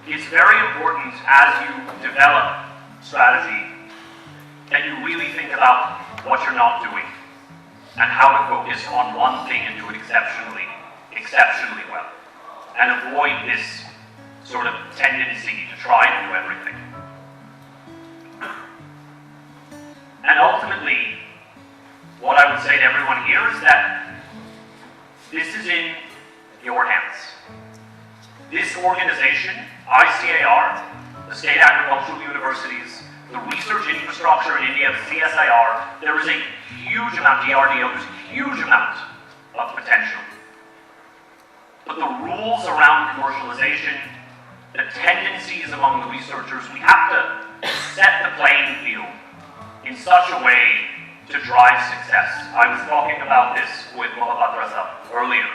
it's very important as you develop strategy that you really think about what you're not doing and how to focus on one thing and do it exceptionally well, and avoid this sort of tendency to try and do everything. And ultimately, what I would say to everyone here is that this is in your hands. This organization, ICAR, the State Agricultural Universities, the research infrastructure in India, the CSIR, there is a huge amount, DRDO, there's a huge amount of potential. But the rules around commercialization, the tendencies among the researchers, we have to set the playing field in such a way to drive success. I was talking about this with Motivational earlier,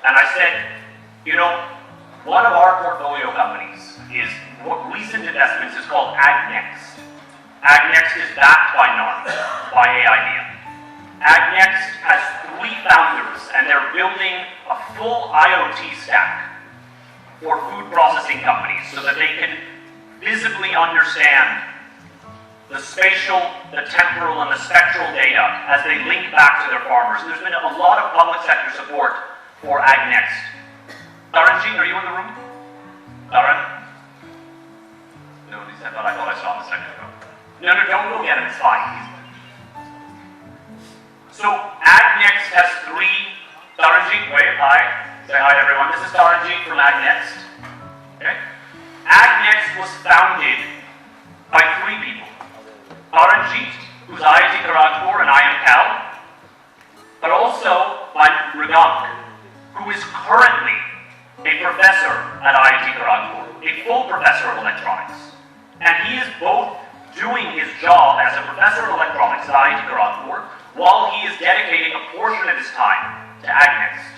and I said, you know, one of our portfolio companies is, recent investments is called AgNext. AgNext is backed by NARM, by AIDEA. AgNext has 3 founders, and they're building a full IoT stack for food processing companies so that they can visibly understand the spatial, the temporal, and the spectral data as they link back to their farmers. And there's been a lot of public sector support for AgNext. Dharanji, are you in the room? Dharan? No, he said, but I thought I saw him a second ago. No, don't go get him, it's fine. So, AgNext has 3, Dharanji, wave, hi. Say hi to everyone. This is Dharanji from AgNext. Okay? AgNext was founded by 3 people. Dharanji, who's IIT Kharagpur and I am Kaul, but also by Rigank, who is currently a professor at IIT Kharagpur, a full professor of electronics. And he is both doing his job as a professor of electronics at IIT Kharagpur while he is dedicating a portion of his time to AgNext.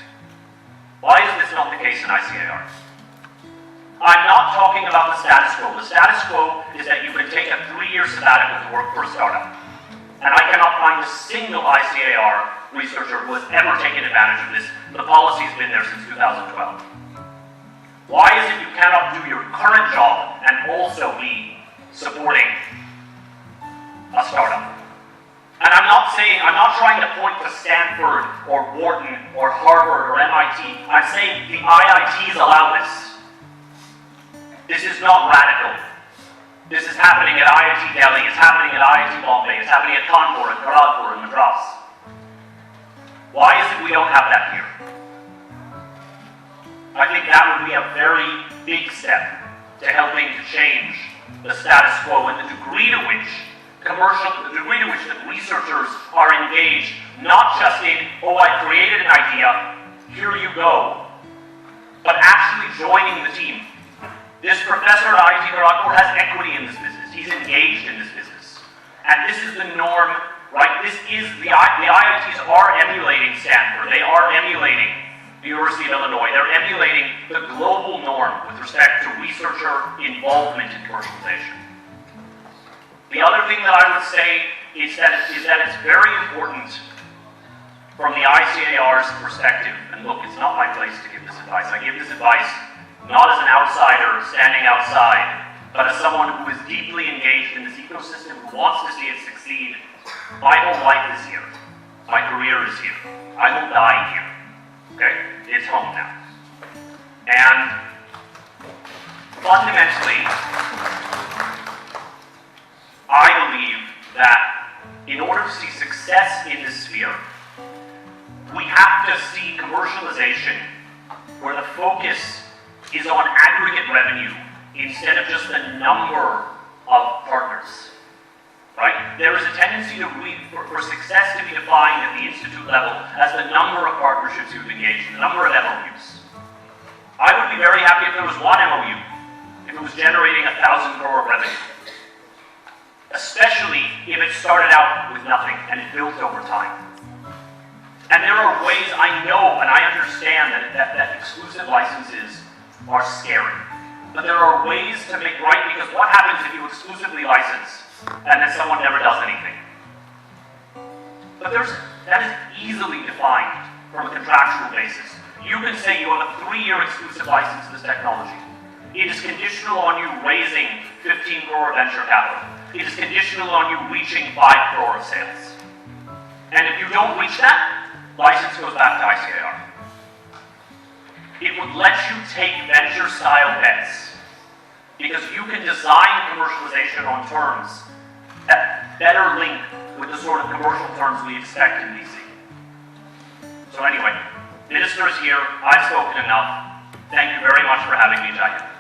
Why is this not the case in ICAR? I'm not talking about the status quo. The status quo is that you can take a 3-year sabbatical to work for a startup. And I cannot find a single ICAR researcher who has ever taken advantage of this. The policy's been there since 2012. Why is it you cannot do your current job and also be supporting a startup? And I'm not trying to point to Stanford or Wharton or Harvard or MIT. I'm saying the IITs allow this. This is not radical. This is happening at IIT Delhi, it's happening at IIT Bombay, it's happening at Kanpur and Kharagpur and Madras. Why is it we don't have that here? I think that would be a very big step to helping to change the status quo and the degree to which the researchers are engaged, not just in, oh, I created an idea, here you go, but actually joining the team. This professor at IIT Kharagpur has equity in this business. He's engaged in this business. And this is the norm, right? The IITs are emulating Stanford. They are emulating the University of Illinois. They're emulating the global norm with respect to researcher involvement in commercialization. The other thing that I would say is that it's very important from the ICAR's perspective, and look, it's not my place to give this advice. I give this advice not as an outsider standing outside, but as someone who is deeply engaged in this ecosystem, who wants to see it succeed. My whole life is here. My career is here. I will die here. Okay? It's home now. And fundamentally, I believe that in order to see success in this sphere, we have to see commercialization where the focus is on aggregate revenue instead of just the number of partners, right? There is a tendency for success to be defined at the institute level as the number of partnerships you've engaged in, the number of MOUs. I would be very happy if there was one MOU, if it was generating 1,000 crore of revenue, especially if it started out with nothing and it built over time. And there are ways, I know and I understand that exclusive licenses are scary. But there are ways to make right, because what happens if you exclusively license and then someone never does anything? But that is easily defined from a contractual basis. You can say you have a 3-year exclusive license to this technology. It is conditional on you raising 15 crore venture capital. It is conditional on you reaching 5 crore of sales. And if you don't reach that, license goes back to ICAR. It would let you take venture-style bets because you can design commercialization on terms that better link with the sort of commercial terms we expect in VC. So anyway, Minister's here. I've spoken enough. Thank you very much for having me, Jackie.